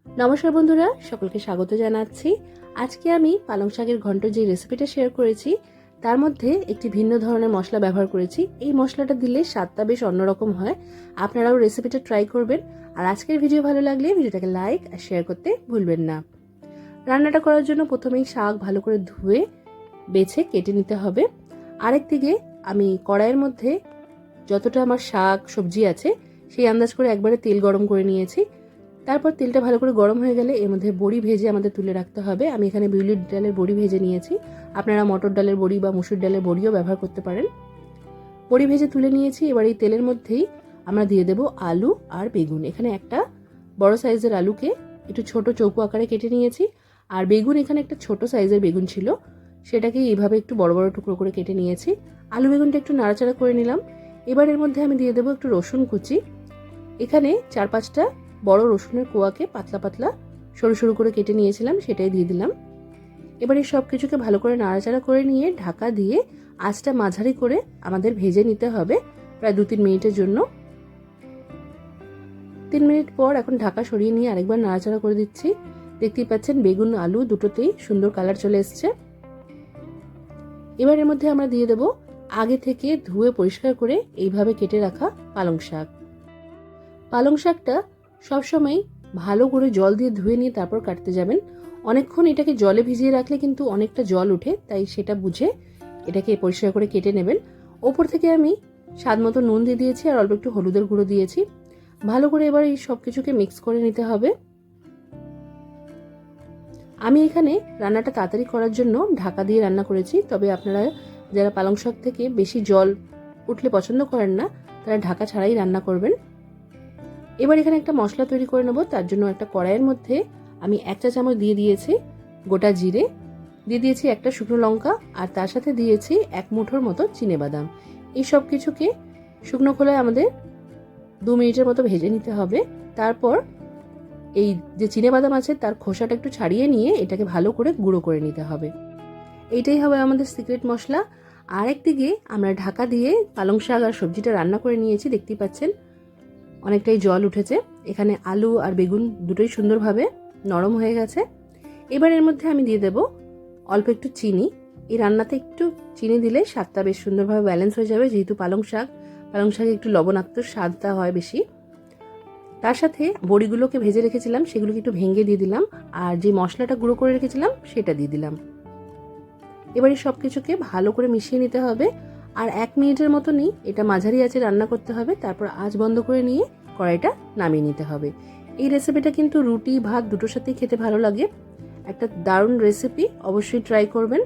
নমস্কার বন্ধুরা, সকলকে স্বাগত জানাচ্ছি। আজকে আমি পালং শাকের ঘন্ট যে রেসিপিটা শেয়ার করেছি তার মধ্যে একটি ভিন্ন ধরনের মশলা ব্যবহার করেছি। এই মশলাটা দিলে স্বাদটা বেশ অন্যরকম হয়। আপনারাও রেসিপিটা ট্রাই করবেন। আর আজকের ভিডিও ভালো লাগলে ভিডিওটাকে লাইক আর শেয়ার করতে ভুলবেন না। রান্নাটা করার জন্য প্রথমেই শাক ভালো করে ধুয়ে বেছে কেটে নিতে হবে। আরেকদিকে আমি কড়াইয়ের মধ্যে যতটা আমার শাক সবজি আছে সেই আন্দাজ করে একবারে তেল গরম করে নিয়েছি। তারপর তেলটা ভালো করে গরম হয়ে গেলে এর মধ্যে বড়ি ভেজে আমাদের তুলে রাখতে হবে। আমি এখানে বিউলির ডালের বড়ি ভেজে নিয়েছি। আপনারা মটর ডালের বড়ি বা মুসুর ডালের বড়িও ব্যবহার করতে পারেন। বড়ি ভেজে তুলে নিয়েছি। এবার এই তেলের মধ্যেই আমরা দিয়ে দেব আলু আর বেগুন। এখানে একটা বড় সাইজের আলুকে একটু ছোট চৌকো আকারে কেটে নিয়েছি। আর বেগুন এখানে একটা ছোট সাইজের বেগুন ছিল, সেটাকে এইভাবে একটু বড় বড় টুকরো করে কেটে নিয়েছি। আলু বেগুনটা একটু নাড়াচাড়া করে নিলাম। এবার এর মধ্যে আমি দিয়ে দেবো একটু রসুন কুচি। এখানে 4-5টা বড় রসুনের কোয়াকে পাতলা পাতলা সরু সরু করে কেটে নিয়েছিলাম, সেটাই দিয়ে দিলাম। এবার এই সব কিছুকে ভালো করে নাড়াচাড়া করে নিয়ে ঢাকা দিয়ে আঁচটা মাঝারি করে আমাদের ভেজে নিতে হবে প্রায় 2-3 মিনিটের জন্য। 3 মিনিট পর এখন ঢাকা সরিয়ে নিয়ে আরেকবার নাড়াচাড়া করে দিচ্ছি। দেখতেই পাচ্ছেন বেগুন আলু দুটোতেই সুন্দর কালার চলে এসছে। এবার এর মধ্যে আমরা দিয়ে দেব আগে থেকে ধুয়ে পরিষ্কার করে এইভাবে কেটে রাখা পালং শাক। পালং শাকটা সবসময় ভালো করে জল দিয়ে ধুয়ে নিয়ে তারপর কাটতে যাবেন। অনেকক্ষণ এটাকে জলে ভিজিয়ে রাখলে কিন্তু অনেকটা জল ওঠে, তাই সেটা বুঝে এটাকে পরিষ্কার করে কেটে নেবেন। ওপর থেকে আমি স্বাদ মতো নুন দিয়ে দিয়েছি আর অল্প একটু হলুদের গুঁড়ো দিয়েছি। ভালো করে এবার এই সব কিছুকে মিক্স করে নিতে হবে। আমি এখানে রান্নাটা তাড়াতাড়ি করার জন্য ঢাকা দিয়ে রান্না করেছি, তবে আপনারা যারা পালং শাক থেকে বেশি জল উঠলে পছন্দ করেন না তারা ঢাকা ছাড়াই রান্না করবেন। এবার এখানে একটা মশলা তৈরি করে নেব। তার জন্য একটা কড়াইয়ের মধ্যে আমি 1 চা চামচ দিয়ে দিয়েছি গোটা জিরে, দিয়ে দিয়েছি একটা শুকনো লঙ্কা, আর তার সাথে দিয়েছি 1 মুঠোর মতো চিনেবাদাম। এই সব কিছুকে শুকনো খোলায় আমাদের 2 মিনিটের মতো ভেজে নিতে হবে। তারপর এই যে চিনেবাদাম আছে তার খোসাটা একটু ছাড়িয়ে নিয়ে এটাকে ভালো করে গুঁড়ো করে নিতে হবে। এইটাই হবে আমাদের সিক্রেট মশলা। আরেকদিকে আমরা ঢাকা দিয়ে পালং শাক আর সবজিটা রান্না করে নিয়েছি। দেখতেই পাচ্ছেন অনেকটাই জল উঠেছে। এখানে আলু আর বেগুন দুটোই সুন্দরভাবে নরম হয়ে গেছে। এবার এর মধ্যে আমি দিয়ে দেব অল্প একটু চিনি। এই রান্নাতে একটু চিনি দিলে স্বাদটা বেশ সুন্দরভাবে ব্যালেন্স হয়ে যাবে, যেহেতু পালং শাকে একটু লবণাক্ত স্বাদটা হয় বেশি। তার সাথে বড়িগুলোকে ভেজে রেখেছিলাম সেগুলোকে একটু ভেঙে দিয়ে দিলাম, আর যে মশলাটা গুঁড়ো করে রেখেছিলাম সেটা দিয়ে দিলাম। এবারে সব কিছুকে ভালো করে মিশিয়ে নিতে হবে। আর 1 মিনিটের মতনই এটা মাঝারি আঁচে রান্না করতে হবে। তারপর আঁচ বন্ধ করে নিয়ে কড়াইটা নামিয়ে নিতে হবে। এই রেসিপিটা কিন্তু রুটি ভাত দুটোর সাথেই খেতে ভালো লাগে। একটা দারুণ রেসিপি, অবশ্যই ট্রাই করবেন।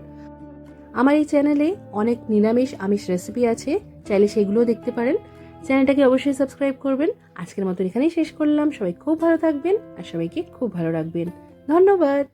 আমার এই চ্যানেলে অনেক নিরামিষ আমিষ রেসিপি আছে, চাইলে সেগুলোও দেখতে পারেন। চ্যানেলটাকে অবশ্যই সাবস্ক্রাইব করবেন। আজকের মতো এখানেই শেষ করলাম। সবাই খুব ভালো থাকবেন আর সবাইকে খুব ভালো রাখবেন। ধন্যবাদ।